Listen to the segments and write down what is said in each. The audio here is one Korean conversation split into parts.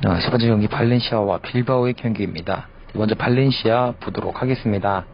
세 번째 경기 발렌시아와 빌바오의 경기입니다. 먼저 발렌시아 보도록 하겠습니다.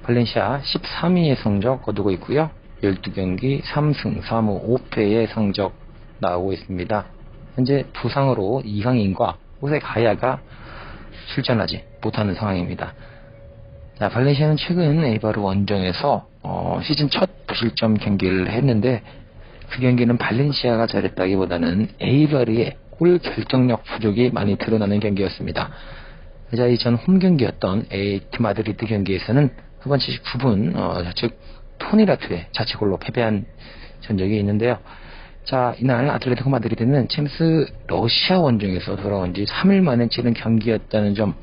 발렌시아 13위의 성적 거두고 있고요. 12경기 3승 3무 5패의 성적 나오고 있습니다. 현재 부상으로 이강인과 호세 가야가 출전하지 못하는 상황입니다. 자, 발렌시아는 최근 에이바르 원정에서 시즌 첫 무실점 경기를 했는데, 그 경기는 발렌시아가 잘했다기보다는 에이바르의 골 결정력 부족이 많이 드러나는 경기였습니다. 자, 이전 홈 경기였던 에이트 마드리드 경기에서는 후반 79분 좌측 토니라투의 자책골로 패배한 전적이 있는데요. 자, 이날 아틀레티코 마드리드는 챔스 러시아 원정에서 돌아온 지 3일 만에 치른 경기였다는 점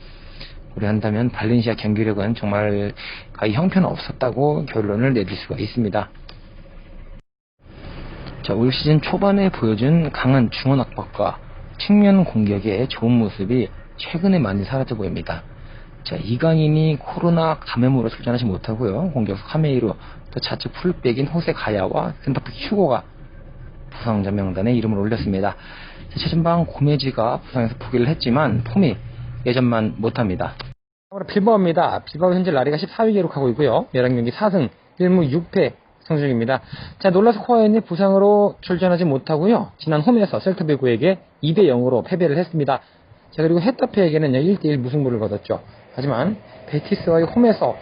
고려한다면 발렌시아 경기력은 정말 거의 형편없었다고 결론을 내릴 수가 있습니다. 자, 올 시즌 초반에 보여준 강한 중원 압박과 측면 공격의 좋은 모습이 최근에 많이 사라져 보입니다. 자, 이강인이 코로나 감염으로 출전하지 못하고요. 공격수 카메이로, 또 좌측 풀백인 호세 가야와 센터백 휴고가 부상자 명단에 이름을 올렸습니다. 자, 최전방 고메지가 부상에서 포기를 했지만 폼이 예전만 못합니다. 빌바오입니다. 빌바오 현재 라리가 14위 기록하고 있고요. 11경기 4승 1무 6패 성적입니다. 자, 놀라스 코아인이 부상으로 출전하지 못하고요. 지난 홈에서 셀타비고에게 2대 0으로 패배를 했습니다. 자, 그리고 헤타페에게는 1대1 무승부를 거뒀죠. 하지만 베티스와의 홈에서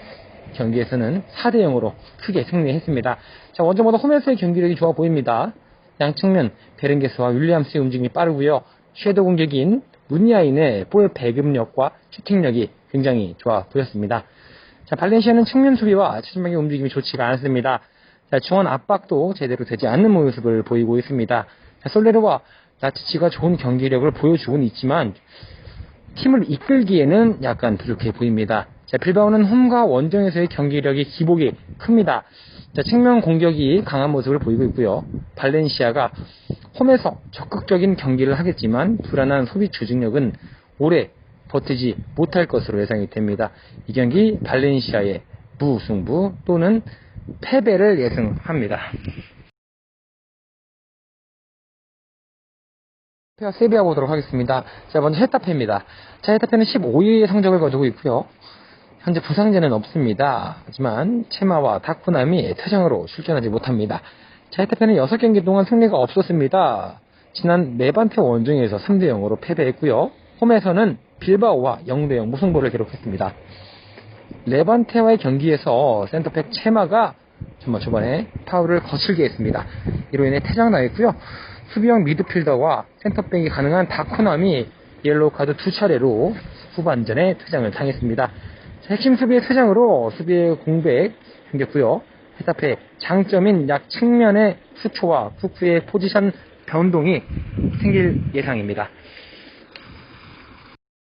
경기에서는 4대 0으로 크게 승리했습니다. 자, 원정보다 홈에서의 경기력이 좋아 보입니다. 양측면 베렌게스와 윌리엄스의 움직임이 빠르고요. 섀도우 공격인 문야인의 볼 배급력과 슈팅력이 굉장히 좋아 보였습니다. 자, 발렌시아는 측면 수비와 최전방의 움직임이 좋지가 않습니다. 자, 중원 압박도 제대로 되지 않는 모습을 보이고 있습니다. 자, 솔레르와 나치치가 좋은 경기력을 보여주고는 있지만 팀을 이끌기에는 약간 부족해 보입니다. 자, 빌바오는 홈과 원정에서의 경기력이 기복이 큽니다. 자, 측면 공격이 강한 모습을 보이고 있고요. 발렌시아가 홈에서 적극적인 경기를 하겠지만 불안한 소비 조직력은 오래 버티지 못할 것으로 예상이 됩니다. 이 경기 발렌시아의 무승부 또는 패배를 예상합니다. 세비야 보도록 하겠습니다. 자, 먼저 헤타페입니다. 자, 헤타페는 15위의 성적을 거두고 있고요. 현재 부상자는 없습니다. 하지만 체마와 다쿠남이 퇴장으로 출전하지 못합니다. 자, 헤타페는 6경기 동안 승리가 없었습니다. 지난 네반테 원정에서 3대 0으로 패배했고요. 홈에서는 빌바오와 0대 0 무승부를 기록했습니다. 레반테와의 경기에서 센터백 체마가 정말 초반에 파울을 거칠게 했습니다. 이로 인해 퇴장당했고요. 수비형 미드필더와 센터백이 가능한 다쿠남이 옐로우 카드 2차례로 후반전에 퇴장을 당했습니다. 핵심 수비의 퇴장으로 수비의 공백 생겼고요. 헤타페 장점인 약 측면의 수초와 쿡프의 포지션 변동이 생길 예상입니다.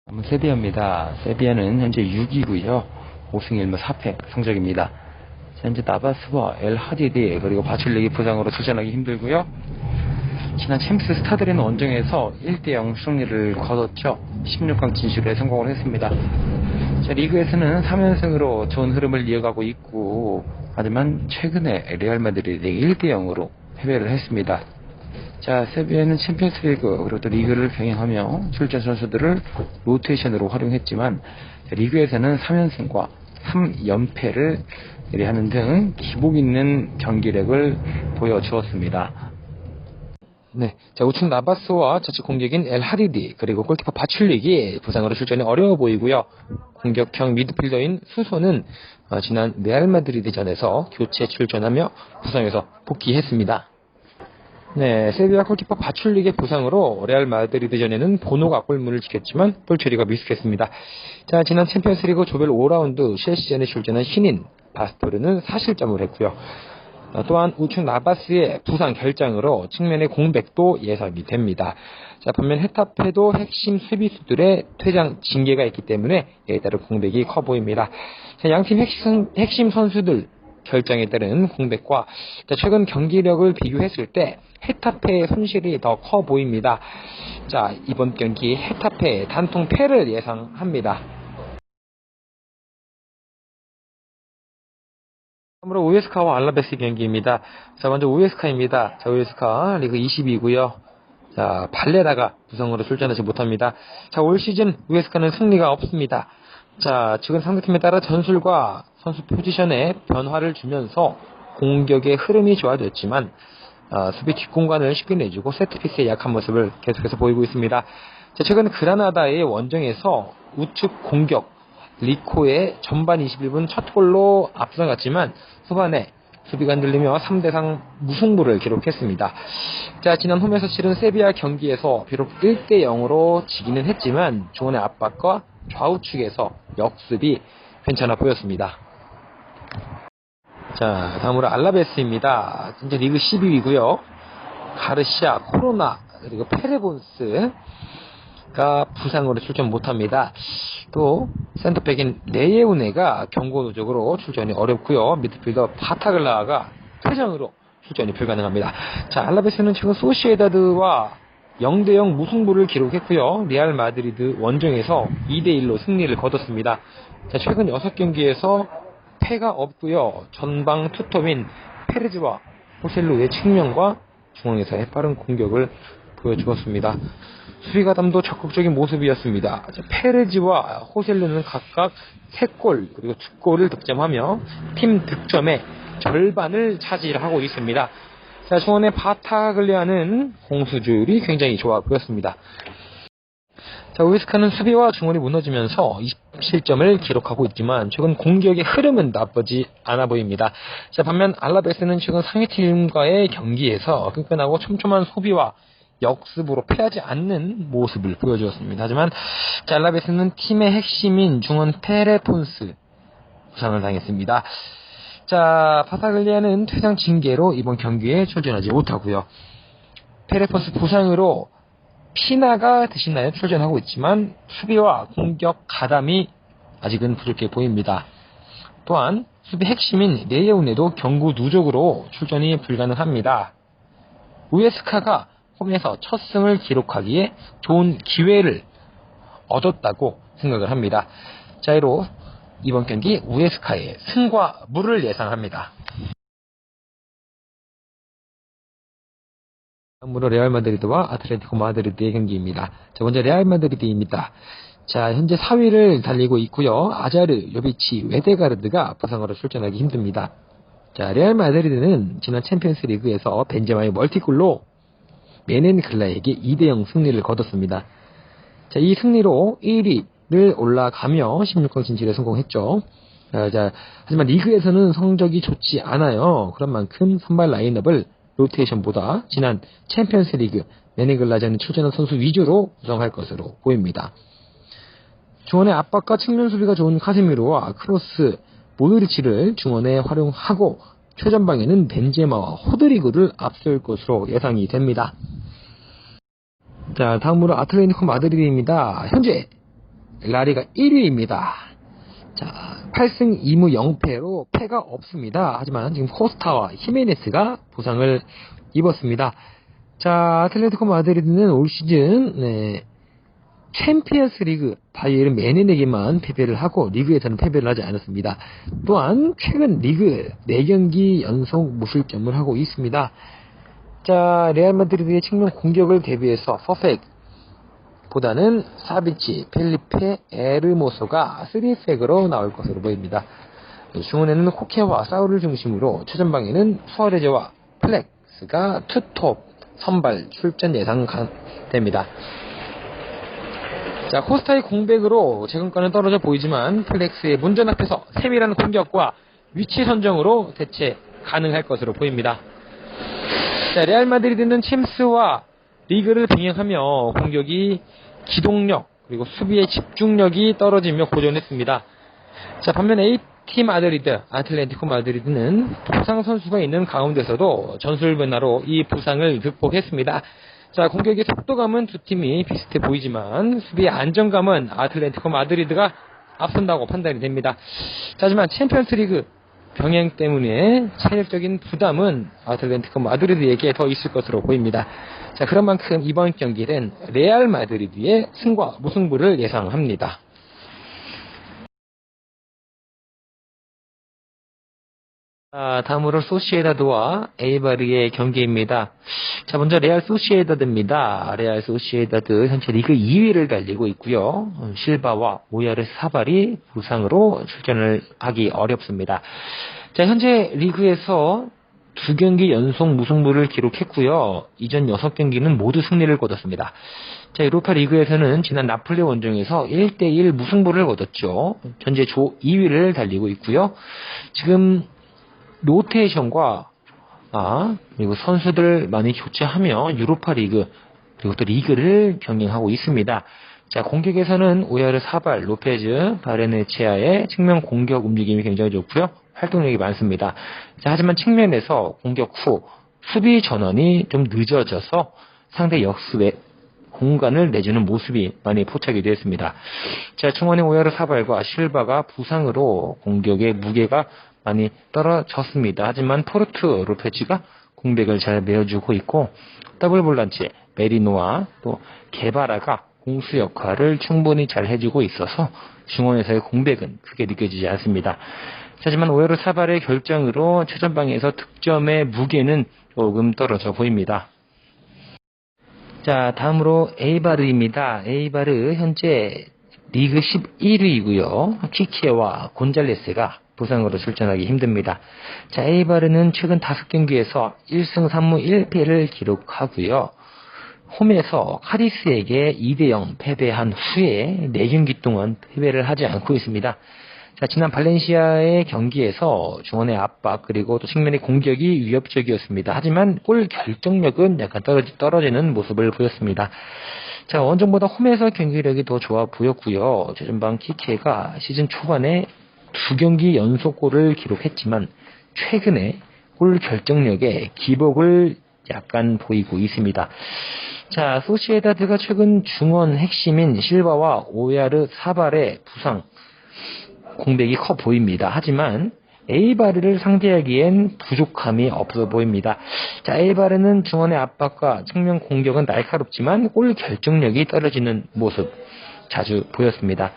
다음은 세비야입니다. 세비야는 현재 6위고요. 5승 1무 4패 성적입니다. 현재 나바스와 엘 하디디 그리고 바출릭이 부상으로 출전하기 힘들고요. 지난 챔스 스타드레는 원정에서 1대 0 승리를 거뒀죠. 16강 진출에 성공을 했습니다. 자, 리그에서는 3연승으로 좋은 흐름을 이어가고 있고, 하지만 최근에 레알 마드리드에게 1대 0으로 패배를 했습니다. 자, 세비야는 챔피언스 리그 그리고 또 리그를 병행하며 출전 선수들을 로테이션으로 활용했지만, 자, 리그에서는 3연승과 3연패를 하는 등 기복 있는 경기력을 보여주었습니다. 네, 자, 우측 나바스와 좌측 공격인 엘 하디디 그리고 골키퍼 바출릭이 부상으로 출전이 어려워 보이고요. 공격형 미드필더인 수소는 지난 레알 마드리드전에서 교체 출전하며 부상에서 복귀했습니다. 네, 세비야 골키퍼 바출릭의 부상으로 레알 마드리드전에는 보노가 골문을 지켰지만 볼 처리가 미숙했습니다. 자, 지난 챔피언스리그 조별 5라운드 첼시전에 출전한 신인 바스토르는 4실점을 했고요. 또한 우측 나바스의 부상 결장으로 측면의 공백도 예상이 됩니다. 자, 반면 헤타페도 핵심 수비수들의 퇴장 징계가 있기 때문에 이에 따른 공백이 커 보입니다. 자, 양팀 핵심 선수들 결장에 따른 공백과 최근 경기력을 비교했을 때 헤타페의 손실이 더 커 보입니다. 자, 이번 경기 헤타페 단통 패를 예상합니다. 다음으로 우에스카와 알라베스 경기입니다. 자, 먼저 우에스카입니다. 자, 우에스카 리그 20위고요. 자, 발레라가 부상으로 출전하지 못합니다. 자, 올 시즌 우에스카는 승리가 없습니다. 자, 최근 상대팀에 따라 전술과 선수 포지션에 변화를 주면서 공격의 흐름이 좋아졌지만 수비 뒷공간을 쉽게 내주고 세트피스의 약한 모습을 계속해서 보이고 있습니다. 자, 최근 그라나다의 원정에서 우측 공격 리코의 전반 21분 첫 골로 앞서갔지만 후반에 수비가 흔들리며 3대3 무승부를 기록했습니다. 자, 지난 홈에서 치른 세비야 경기에서 비록 1대0으로 지기는 했지만 중원의 압박과 좌우측에서 역습이 괜찮아 보였습니다. 자, 다음으로 알라베스입니다. 현재 리그 12위고요. 가르시아, 코로나, 그리고 페레본스가 부상으로 출전 못합니다. 또 센터백인 레예우네가 경고 누적으로 출전이 어렵고요. 미드필더 바타글라가 퇴장으로 출전이 불가능합니다. 자, 알라베스는 최근 소시에다드와 0대0 무승부를 기록했고요. 레알 마드리드 원정에서 2대1로 승리를 거뒀습니다. 자, 최근 6경기에서 패가 없고요. 전방 투톱인 페레즈와 호셀루의 측면과 중앙에서의 빠른 공격을 보여주었습니다. 수비가담도 적극적인 모습이었습니다. 페레즈와 호셀루는 각각 3골 그리고 2골을 득점하며 팀 득점의 절반을 차지하고 있습니다. 자, 중원의 바타글리아는 공수줄이 굉장히 좋아 보였습니다. 자, 우에스카는 수비와 중원이 무너지면서 27점을 기록하고 있지만 최근 공격의 흐름은 나쁘지 않아 보입니다. 자, 반면 알라베스는 최근 상위팀과의 경기에서 끈끈하고 촘촘한 소비와 역습으로 패하지 않는 모습을 보여주었습니다. 하지만 알라베스는 팀의 핵심인 중원 페레폰스 부상을 당했습니다. 자, 바타글리아는 퇴장 징계로 이번 경기에 출전하지 못하고요. 페레폰스 부상으로 피나가 대신하여 출전하고 있지만 수비와 공격 가담이 아직은 부족해 보입니다. 또한 수비 핵심인 레예우네도 경고 누적으로 출전이 불가능합니다. 우에스카가 홈에서 첫 승을 기록하기에 좋은 기회를 얻었다고 생각을 합니다. 자, 이로 이번 경기 우에스카의 승과 무를 예상합니다. 다음으로 레알 마드리드와 아틀레티코 마드리드의 경기입니다. 자, 먼저 레알 마드리드입니다. 자, 현재 4위를 달리고 있고요. 아자르, 요비치, 웨데가르드가 부상으로 출전하기 힘듭니다. 자, 레알 마드리드는 지난 챔피언스 리그에서 벤제마의 멀티골로 메넨글라에게 2대0 승리를 거뒀습니다. 자, 이 승리로 1위를 올라가며 16강 진출에 성공했죠. 자, 하지만 리그에서는 성적이 좋지 않아요. 그런 만큼 선발 라인업을 로테이션보다 지난 챔피언스 리그 메넨글라전에 출전한 선수 위주로 구성할 것으로 보입니다. 중원의 압박과 측면 수비가 좋은 카세미로와 크로스, 모드리치를 중원에 활용하고 최전방에는 벤제마와 호드리그를 앞설 것으로 예상이 됩니다. 자, 다음으로 아틀레티코 마드리드입니다. 현재 라리가 1위입니다. 자, 8승 2무 0패로 패가 없습니다. 하지만 지금 코스타와 히메네스가 부상을 입었습니다. 자, 아틀레티코 마드리드는 올 시즌 챔피언스 리그 바이에른 메넨에게만 패배를 하고 리그에서는 패배를 하지 않았습니다. 또한 최근 리그 4경기 연속 무실점을 하고 있습니다. 자, 레알 마드리드의 측면 공격을 대비해서 퍼펙 보다는 사비치, 펠리페, 에르모소가 3백으로 나올 것으로 보입니다. 중원에는 코케와 사울을 중심으로 최전방에는 수아레즈와 플렉스가 투톱 선발 출전 예상됩니다. 자, 코스타의 공백으로 최근과는 떨어져 보이지만 플렉스의 문전 앞에서 세밀한 공격과 위치 선정으로 대체 가능할 것으로 보입니다. 자, 레알 마드리드는 챔스와 리그를 병행하며 공격이 기동력 그리고 수비의 집중력이 떨어지며 고전했습니다. 자, 반면 A팀 마드리드, 아틀레티코 마드리드는 부상 선수가 있는 가운데서도 전술 변화로 이 부상을 극복했습니다. 자, 공격의 속도감은 두 팀이 비슷해 보이지만 수비의 안정감은 아틀레티코 마드리드가 앞선다고 판단이 됩니다. 자, 하지만 챔피언스 리그 병행 때문에 체력적인 부담은 아틀레티코 마드리드에게 더 있을 것으로 보입니다. 자, 그런 만큼 이번 경기는 레알 마드리드의 승과 무승부를 예상합니다. 다음으로 소시에다드와 에이바르의 경기입니다. 자, 먼저 레알 소시에다드입니다. 레알 소시에다드 현재 리그 2위를 달리고 있고요. 실바와 오야르 사발이 부상으로 출전을 하기 어렵습니다. 자, 현재 리그에서 2경기 연속 무승부를 기록했고요. 이전 6경기는 모두 승리를 거뒀습니다. 자, 유로파 리그에서는 지난 나폴리 원정에서 1대1 무승부를 거뒀죠. 현재 조 2위를 달리고 있고요. 지금 로테이션과 그리고 선수들 많이 교체하며 유로파 리그 그리고 또 리그를 경영하고 있습니다. 자, 공격에서는 오야르 사발, 로페즈, 바레네치아의 측면 공격 움직임이 굉장히 좋고요. 활동력이 많습니다. 자, 하지만 측면에서 공격 후 수비 전환이 좀 늦어져서 상대 역습에 공간을 내주는 모습이 많이 포착이 되었습니다. 자, 중원의 오야르 사발과 실바가 부상으로 공격의 무게가 많이 떨어졌습니다. 하지만 포르투 로페즈가 공백을 잘 메워주고 있고 더블 볼란치 메리노와 또 게바라가 공수 역할을 충분히 잘 해주고 있어서 중원에서의 공백은 크게 느껴지지 않습니다. 하지만 오야르 사발의 결정으로 최전방에서 득점의 무게는 조금 떨어져 보입니다. 자, 다음으로 에이바르입니다. 에이바르 현재 리그 11위이고요. 키키에와 곤잘레스가 부상으로 출전하기 힘듭니다. 자, 에이바르는 최근 5경기에서 1승 3무 1패를 기록하고요. 홈에서 카디스에게 2대0 패배한 후에 4경기 동안 패배를 하지 않고 있습니다. 자, 지난 발렌시아의 경기에서 중원의 압박 그리고 또 측면의 공격이 위협적이었습니다. 하지만 골 결정력은 약간 떨어지는 모습을 보였습니다. 자, 원정보다 홈에서 경기력이 더 좋아 보였고요. 최전방 키케가 시즌 초반에 2경기 연속골을 기록했지만 최근에 골 결정력에 기복을 약간 보이고 있습니다. 자, 소시에다드가 최근 중원 핵심인 실바와 오야르 사발의 부상 공백이 커 보입니다. 하지만 에이바르를 상대하기엔 부족함이 없어 보입니다. 자, 에이바르는 중원의 압박과 측면 공격은 날카롭지만 골 결정력이 떨어지는 모습 자주 보였습니다.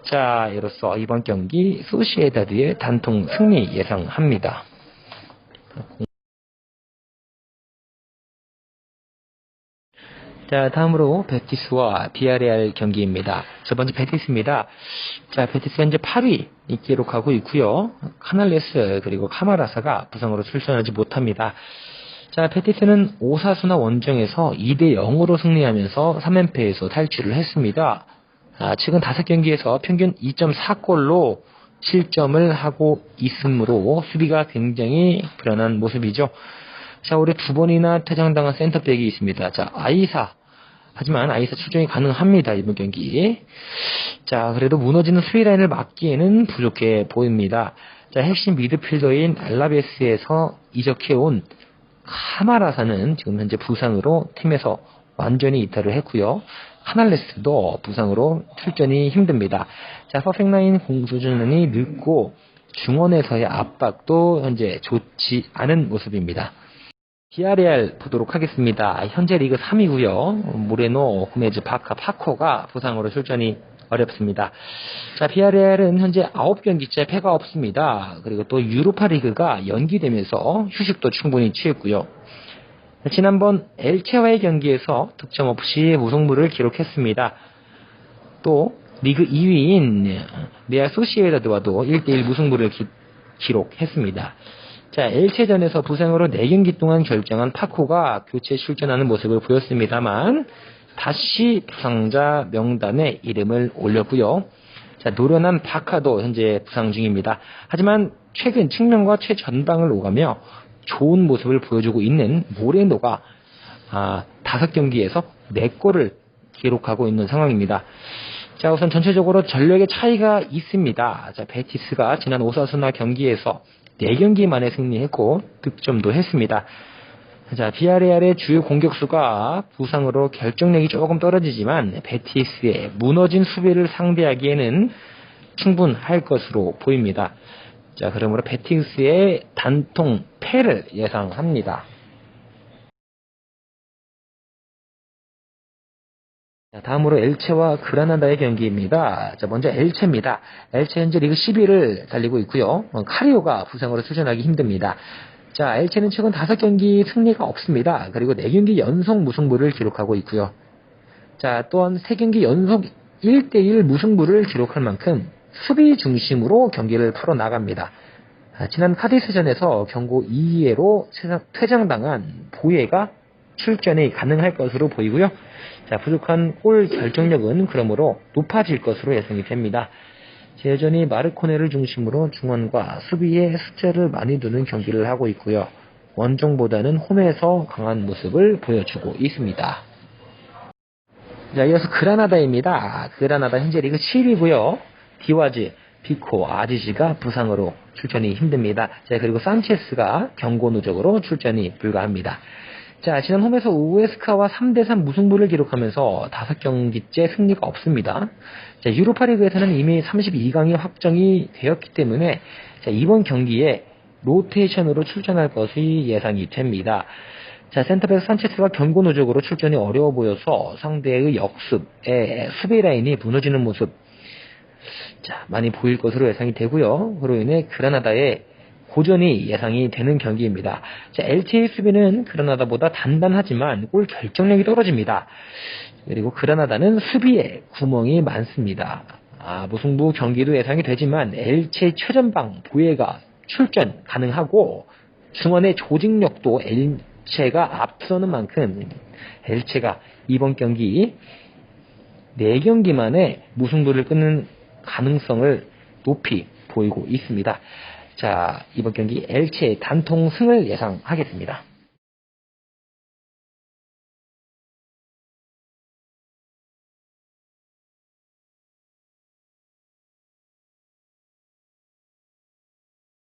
자, 이로써 이번 경기 소시에다드의 단통 승리 예상합니다. 자, 다음으로 베티스와 비아레알 경기입니다. 첫 번째 베티스입니다. 자, 베티스 현재 8위 기록하고 있고요. 카날레스 그리고 카마라사가 부상으로 출전하지 못합니다. 자, 베티스는 오사수나 원정에서 2대0으로 승리하면서 3연패에서 탈출을 했습니다. 최근 5경기에서 평균 2.4골로 실점을 하고 있으므로 수비가 굉장히 불안한 모습이죠. 자, 올해 2번이나 퇴장당한 센터백이 있습니다. 자, 하지만 아이사 출전이 가능합니다. 이번 경기. 자, 그래도 무너지는 수비 라인을 막기에는 부족해 보입니다. 자, 핵심 미드필더인 알라베스에서 이적해온 카마라사는 지금 현재 부상으로 팀에서 완전히 이탈을 했고요. 카날레스도 부상으로 출전이 힘듭니다. 자, 퍼펙라인 공수전이 늦고 중원에서의 압박도 현재 좋지 않은 모습입니다. 비아레알 보도록 하겠습니다. 현재 리그 3위고요. 모레노, 고메즈, 바카, 파코가 부상으로 출전이 어렵습니다. 자, 비아레알은 현재 9경기째 패가 없습니다. 그리고 또 유로파 리그가 연기되면서 휴식도 충분히 취했고요. 지난번 엘체와의 경기에서 득점 없이 무승부를 기록했습니다. 또 리그 2위인 레알 소시에다드와도 1대1 무승부를 기록했습니다. 자, 엘체전에서 부상으로 4경기 동안 결정한 파코가 교체 출전하는 모습을 보였습니다만 다시 부상자 명단에 이름을 올렸고요. 자, 노련한 바카도 현재 부상 중입니다. 하지만 최근 측면과 최전방을 오가며 좋은 모습을 보여주고 있는 모레노가 5경기에서 4골을 기록하고 있는 상황입니다. 자, 우선 전체적으로 전력의 차이가 있습니다. 자, 베티스가 지난 오사수나 경기에서 4경기 만에 승리했고 득점도 했습니다. 자, 비아레알의 주요 공격수가 부상으로 결정력이 조금 떨어지지만 베티스의 무너진 수비를 상대하기에는 충분할 것으로 보입니다. 자, 그러므로 베티스의 단통 패를 예상합니다. 자, 다음으로 엘체와 그라나다의 경기입니다. 자, 먼저 엘체입니다. 엘체 현재 리그 10위를 달리고 있고요. 카리오가 부상으로 출전하기 힘듭니다. 자, 엘체는 최근 5경기 승리가 없습니다. 그리고 4경기 연속 무승부를 기록하고 있고요. 자, 또한 3경기 연속 1대1 무승부를 기록할 만큼 수비 중심으로 경기를 풀어나갑니다. 지난 카디스전에서 경고 2회로 퇴장당한 보예가 출전이 가능할 것으로 보이고요. 자, 부족한 골 결정력은 그러므로 높아질 것으로 예상이 됩니다. 여전히 마르코네를 중심으로 중원과 수비에 숫자를 많이 두는 경기를 하고 있고요. 원정보다는 홈에서 강한 모습을 보여주고 있습니다. 자, 이어서 그라나다입니다. 그라나다 현재 리그 7위고요. 디와즈, 비코, 아지지가 부상으로 출전이 힘듭니다. 자, 그리고 산체스가 경고 누적으로 출전이 불가합니다. 자, 지난 홈에서 우에스카와 3대3 무승부를 기록하면서 5경기째 승리가 없습니다. 자, 유로파리그에서는 이미 32강이 확정이 되었기 때문에 자, 이번 경기에 로테이션으로 출전할 것이 예상이 됩니다. 자, 센터백 산체스가 경고 누적으로 출전이 어려워 보여서 상대의 역습에 수비 라인이 무너지는 모습 자, 많이 보일 것으로 예상이 되고요. 그로 인해 그라나다의 고전이 예상이 되는 경기입니다. 자, LTA 수비는 그라나다보다 단단하지만 골 결정력이 떨어집니다. 그리고 그라나다는 수비에 구멍이 많습니다. 무승부 경기도 예상이 되지만 엘체 최전방 보예가 출전 가능하고 중원의 조직력도 엘체가 앞서는 만큼 엘체가 이번 경기 4경기 만에 무승부를 끊는 가능성을 높이 보이고 있습니다. 자, 이번 경기 엘체의 단통 승을 예상하겠습니다.